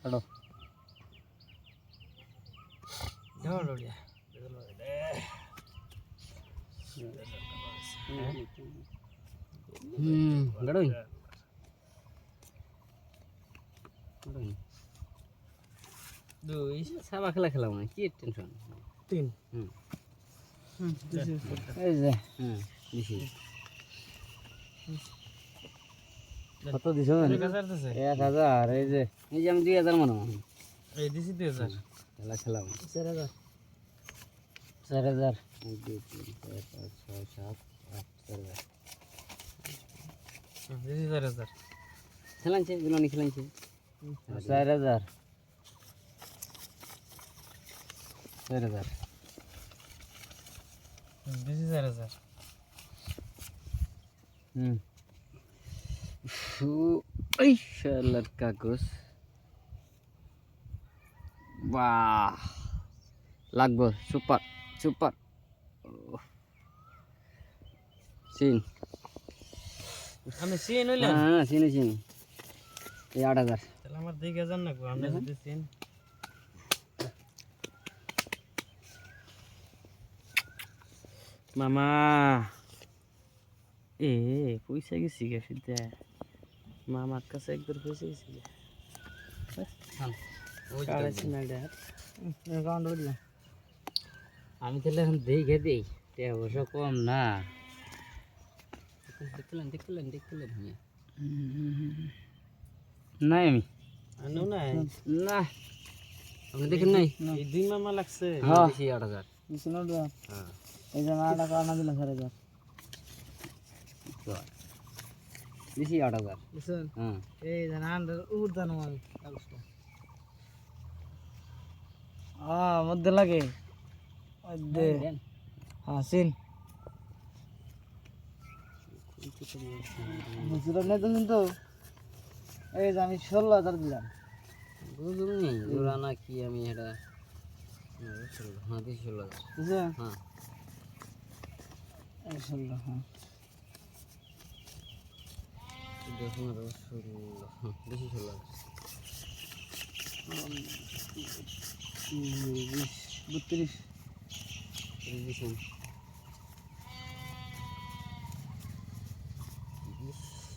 কাটো দৌড়িয়া গাড়োই দুই সাবা খেলা খেলাম না কি টেনশন তিন এই যে দিছি কত দিছো 1000 দিছে 1000 এই যে আমি 2000 মানো এই দিছি 2000 খেলা খেলাম 4000 4000 1 2 3 4 5 6 7 8 4000 দিছি 4000 খেলাইছে বিলনি খেলাইছে 4000 4000 দিছি 4000 এই শালার কাগজ বাহ লাগবে সুপার সুপার সিন আমি সিন হইলাম হ্যাঁ চিনি চিনি এই 8000 তাহলে আমার 2000 না গো আমরা যদি সিন মামা এ পয়সা গেছি গে ফিরতে মামার কাছে একবার পয়সা গেছি গে আমি তাহলে এখন দেখে দিই অবশ্য কম না দেখলেন দেখলেন দেখলেন নাই আমি আনো না না আপনি দেখেন নাই এই দুই মামা লাগছে হ্যাঁ বেশি 8000 হ্যাঁ এই যে মাটা কানা দিলাম 4000 বেশি 8000 বুঝছেন হ্যাঁ এই জান আন্ডার উড়দান আমি কাগজটা মধ্যে লাগে মধ্যে হ্যাঁ সিন বুঝলো না তো এই যে আমি 16000 দিলাম বুঝলি জোড়া না কি আমি এটা হ্যাঁ বেশি 16000 বুঝছেন হ্যাঁ 16 হ্যাঁ দেখুন আরো 16 বেশি 16000 32 দিছেন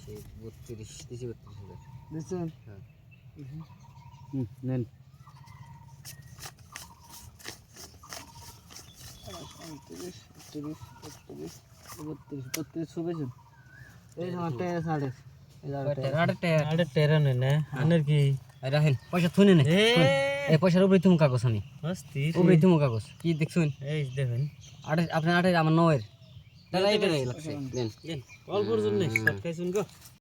32 দিছি 32000 বুঝছেন হ্যাঁ নেন 32 পেয়েছেন এই আমারটা সাড়ে রাখেন পয়সা থুনে নে এই পয়সার উপরে তুমি কাগজ আমি উপরে তুমি কাগজ কি দেখছুন এই দেখেন আপনার আটে আমার নয়ের তাহলে এই লাগছে দেন অল্পর জন্য সব খাইছুন গো